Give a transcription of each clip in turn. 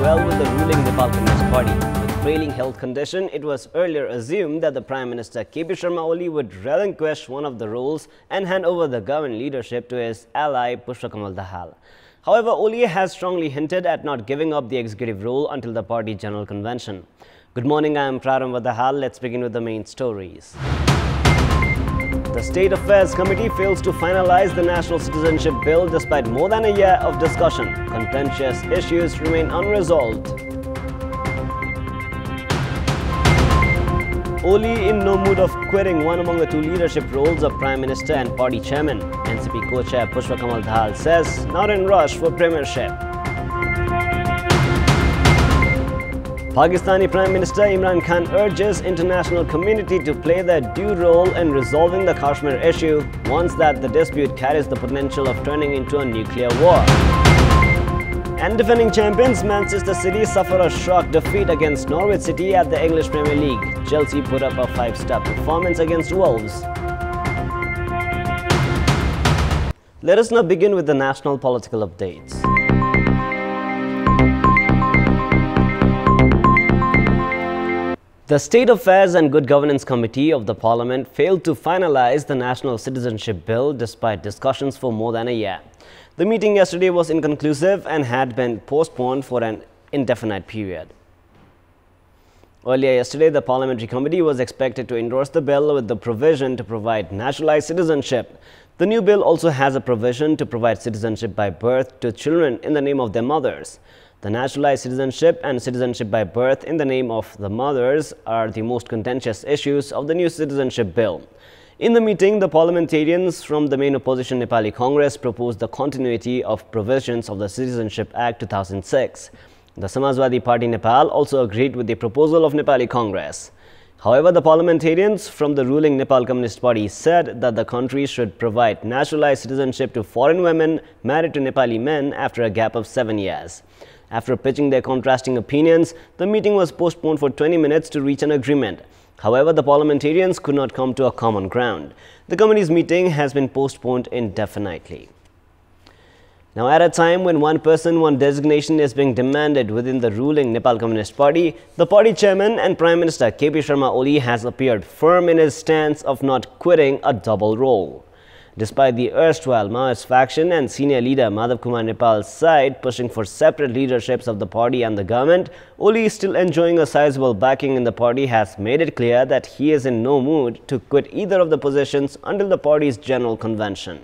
well with the ruling Nepal Communist Party. With failing health condition, it was earlier assumed that the Prime Minister KP Sharma Oli would relinquish one of the roles and hand over the government leadership to his ally Pushpakamal Dahal. However, Oli has strongly hinted at not giving up the executive role until the party general convention. Good morning, I am Prarambha Dahal. Let's begin with the main stories. The State Affairs Committee fails to finalize the National Citizenship Bill despite more than a year of discussion. Contentious issues remain unresolved. Oli in no mood of quitting one among the two leadership roles of Prime Minister and Party Chairman. NCP co-chair Pushpakamal Dahal says not in rush for premiership. Pakistani Prime Minister Imran Khan urges international community to play their due role in resolving the Kashmir issue, warns that the dispute carries the potential of turning into a nuclear war. And defending champions Manchester City suffer a shock defeat against Norwich City at the English Premier League. Chelsea put up a 5-star performance against Wolves. Let us now begin with the national political updates. The State Affairs and Good Governance Committee of the Parliament failed to finalize the National Citizenship Bill despite discussions for more than a year. The meeting yesterday was inconclusive and had been postponed for an indefinite period. Earlier yesterday, the Parliamentary Committee was expected to endorse the bill with the provision to provide nationalized citizenship. The new bill also has a provision to provide citizenship by birth to children in the name of their mothers. The naturalized citizenship and citizenship by birth in the name of the mothers are the most contentious issues of the new citizenship bill. In the meeting, the parliamentarians from the main opposition Nepali Congress proposed the continuity of provisions of the Citizenship Act 2006. The Samajwadi Party Nepal also agreed with the proposal of Nepali Congress. However, the parliamentarians from the ruling Nepal Communist Party said that the country should provide naturalized citizenship to foreign women married to Nepali men after a gap of 7 years. After pitching their contrasting opinions, the meeting was postponed for 20 minutes to reach an agreement. However, the parliamentarians could not come to a common ground. The committee's meeting has been postponed indefinitely. Now, at a time when one person, one designation is being demanded within the ruling Nepal Communist Party, the party chairman and Prime Minister KP Sharma Oli has appeared firm in his stance of not quitting a double role. Despite the erstwhile Maoist faction and senior leader Madhav Kumar Nepal's side pushing for separate leaderships of the party and the government, Oli, still enjoying a sizable backing in the party, has made it clear that he is in no mood to quit either of the positions until the party's general convention.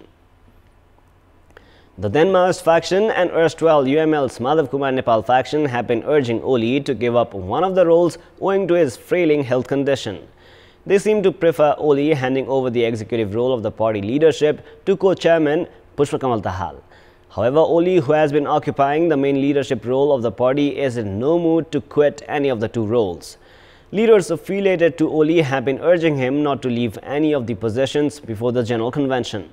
The then Maoist faction and erstwhile UML's Madhav Kumar Nepal faction have been urging Oli to give up one of the roles owing to his frailing health condition. They seem to prefer Oli handing over the executive role of the party leadership to co-chairman Pushpakamal Dahal. However, Oli, who has been occupying the main leadership role of the party, is in no mood to quit any of the two roles. Leaders affiliated to Oli have been urging him not to leave any of the positions before the general convention.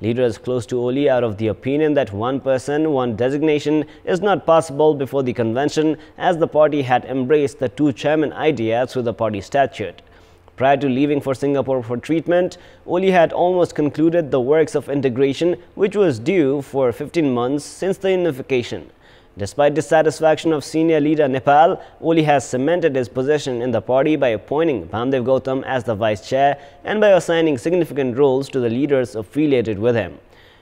Leaders close to Oli are of the opinion that one person, one designation is not possible before the convention, as the party had embraced the two-chairman idea through the party statute. Prior to leaving for Singapore for treatment, Oli had almost concluded the works of integration, which was due for 15 months since the unification. Despite dissatisfaction of senior leader Nepal, Oli has cemented his position in the party by appointing Bamdev Gautam as the vice chair and by assigning significant roles to the leaders affiliated with him.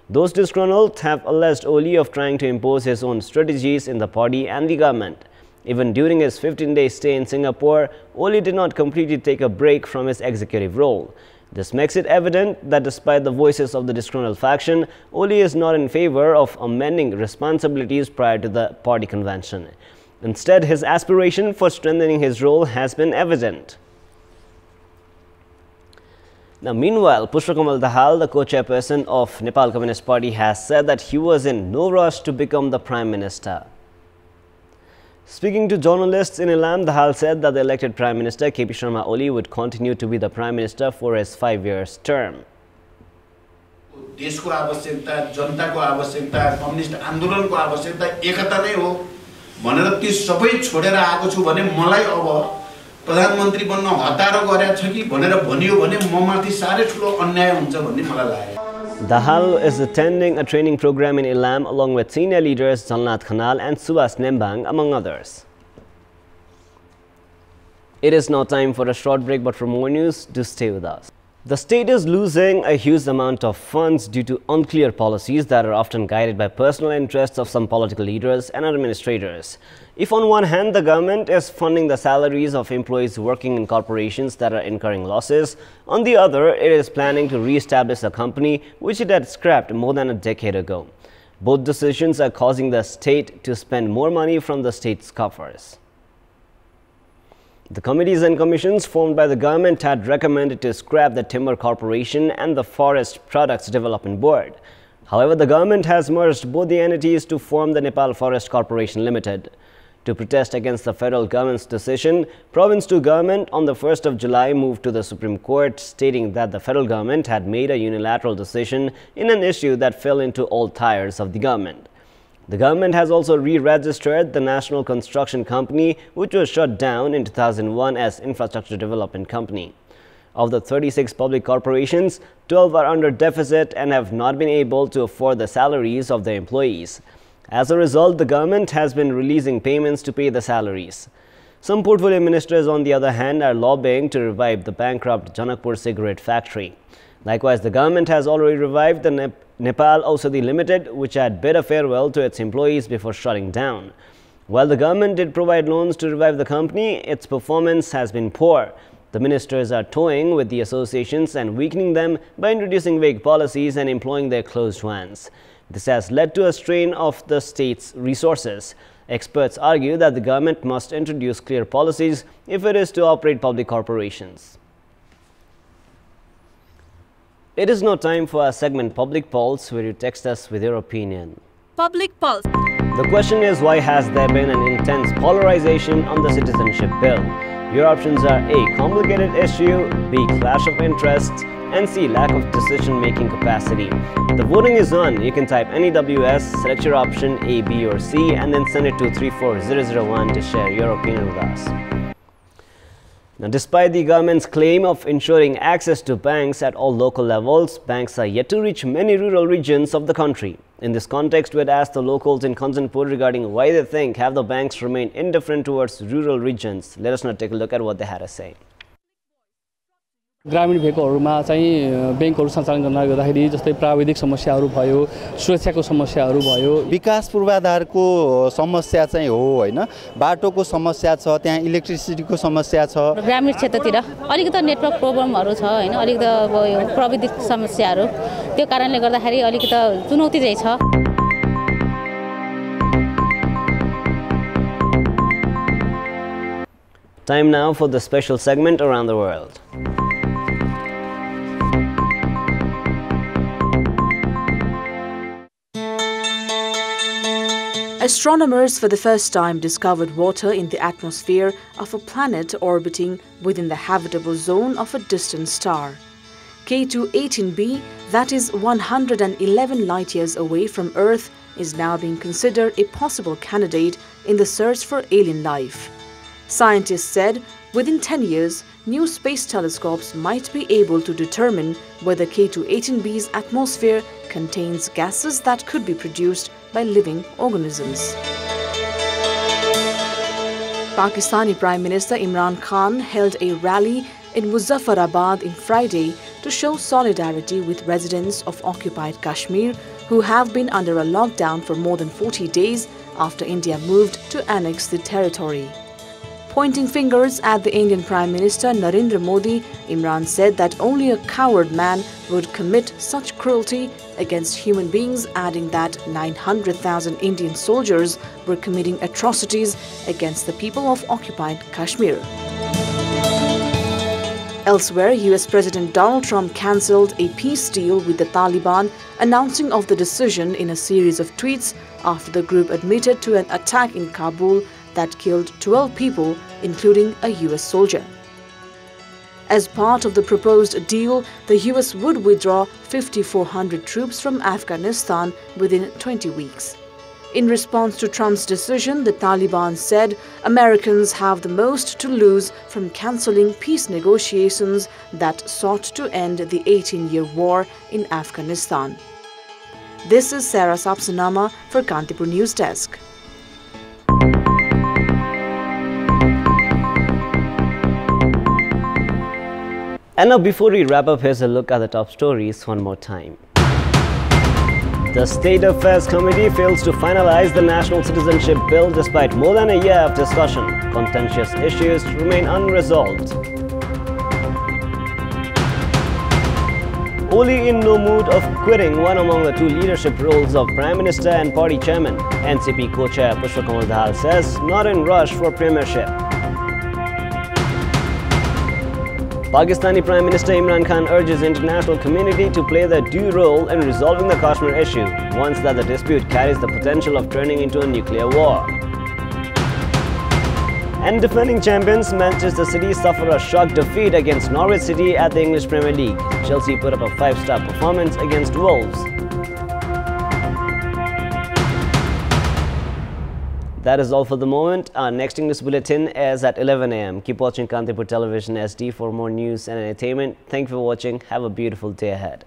Those disgruntled have alleged Oli of trying to impose his own strategies in the party and the government. Even during his 15-day stay in Singapore, Oli did not completely take a break from his executive role. This makes it evident that despite the voices of the disgruntled faction, Oli is not in favor of amending responsibilities prior to the party convention. Instead, his aspiration for strengthening his role has been evident. Now, meanwhile, Pushpakamal Dahal, the co-chairperson of Nepal Communist Party, has said that he was in no rush to become the Prime Minister. Speaking to journalists in Ilam, Dahal said that the elected Prime Minister KP Sharma Oli would continue to be the Prime Minister for his 5-year term. देशको आवश्यकता, जनताको आवश्यकता, communist आन्दोलनको आवश्यकता एकता नै हो भनेर ती सबै छोडेर आएको छु भने मलाई अब प्रधानमन्त्री बन्न हतारो गरेछ कि भनेर भनियो भने म माथि सारै ठुलो अन्याय हुन्छ भन्ने मलाई लाग्यो। Dahal is attending a training program in Ilam along with senior leaders Jalnath Khanal and Subhas Nembang, among others. It is now time for a short break, but for more news, do stay with us. The state is losing a huge amount of funds due to unclear policies that are often guided by personal interests of some political leaders and administrators. If on one hand the government is funding the salaries of employees working in corporations that are incurring losses, on the other it is planning to re-establish a company which it had scrapped more than a decade ago. Both decisions are causing the state to spend more money from the state's coffers. The committees and commissions formed by the government had recommended to scrap the Timber Corporation and the Forest Products Development Board. However, the government has merged both the entities to form the Nepal Forest Corporation Limited. To protest against the federal government's decision, Province 2 government on the 1st of July moved to the Supreme Court, stating that the federal government had made a unilateral decision in an issue that fell into all tires of the government. The government has also re-registered the National Construction Company, which was shut down in 2001 as Infrastructure Development Company. Of the 36 public corporations, 12 are under deficit and have not been able to afford the salaries of their employees. As a result, the government has been releasing payments to pay the salaries. Some portfolio ministers, on the other hand, are lobbying to revive the bankrupt Janakpur cigarette factory. Likewise, the government has already revived the Nepal Aushadhi Limited, which had bid a farewell to its employees before shutting down. While the government did provide loans to revive the company, its performance has been poor. The ministers are toying with the associations and weakening them by introducing vague policies and employing their closed ones. This has led to a strain of the state's resources. Experts argue that the government must introduce clear policies if it is to operate public corporations. It is now time for our segment Public Pulse, where you text us with your opinion. Public Pulse. The question is, why has there been an intense polarization on the citizenship bill? Your options are A. Complicated issue, B. Clash of interests, and C. Lack of decision-making capacity. The voting is on. You can type NEWS, select your option A, B or C, and then send it to 34001 to share your opinion with us. Now, despite the government's claim of ensuring access to banks at all local levels, banks are yet to reach many rural regions of the country. In this context, we had asked the locals in Kantipur regarding why they think have the banks remained indifferent towards rural regions. Let us now take a look at what they had to say. ग्रामीण भेगहरूमा चाहिँ बैंकहरू सञ्चालन गर्न गर्दाखेरि जस्तै प्राविधिक समस्याहरू भयो, सुरक्षाको समस्याहरू भयो, विकास पूर्वाधारको समस्या चाहिँ हो हैन, बाटोको समस्या छ, त्यहाँ इलेक्ट्रिसिटीको समस्या छ। ग्रामीण क्षेत्रतिर अलिकति नेटवर्क प्रब्लमहरू छ हैन, अलिकति अब यो प्राविधिक समस्याहरू त्यो कारणले गर्दाखेरि अलिकति चुनौती चाहिँ छ। Time now for the special segment Around the World. Astronomers for the first time discovered water in the atmosphere of a planet orbiting within the habitable zone of a distant star. K2-18b, that is 111 light-years away from Earth, is now being considered a possible candidate in the search for alien life. Scientists said within 10 years, new space telescopes might be able to determine whether K2-18b's atmosphere contains gases that could be produced by living organisms. Pakistani Prime Minister Imran Khan held a rally in Muzaffarabad on Friday to show solidarity with residents of occupied Kashmir who have been under a lockdown for more than 40 days after India moved to annex the territory. Pointing fingers at the Indian Prime Minister Narendra Modi, Imran said that only a coward man would commit such cruelty against human beings, adding that 900,000 Indian soldiers were committing atrocities against the people of occupied Kashmir. Elsewhere, US President Donald Trump cancelled a peace deal with the Taliban, announcing of the decision in a series of tweets after the group admitted to an attack in Kabul that killed 12 people, including a US soldier. As part of the proposed deal, the US would withdraw 5,400 troops from Afghanistan within 20 weeks. In response to Trump's decision, the Taliban said Americans have the most to lose from cancelling peace negotiations that sought to end the 18-year war in Afghanistan. This is Sarah Sapsanama for Kantipur News Desk. And now, before we wrap up, here's a look at the top stories one more time. The State Affairs Committee fails to finalize the National Citizenship Bill despite more than a year of discussion. Contentious issues remain unresolved. Oli in no mood of quitting one among the two leadership roles of Prime Minister and Party Chairman. NCP co-chair Pushpa Kamal Dahal says not in rush for premiership. Pakistani Prime Minister Imran Khan urges international community to play their due role in resolving the Kashmir issue, once that the dispute carries the potential of turning into a nuclear war. And defending champions Manchester City suffer a shock defeat against Norwich City at the English Premier League. Chelsea put up a 5-star performance against Wolves. That is all for the moment. Our next English bulletin is at 11 a.m. Keep watching Kantipur Television SD for more news and entertainment. Thank you for watching. Have a beautiful day ahead.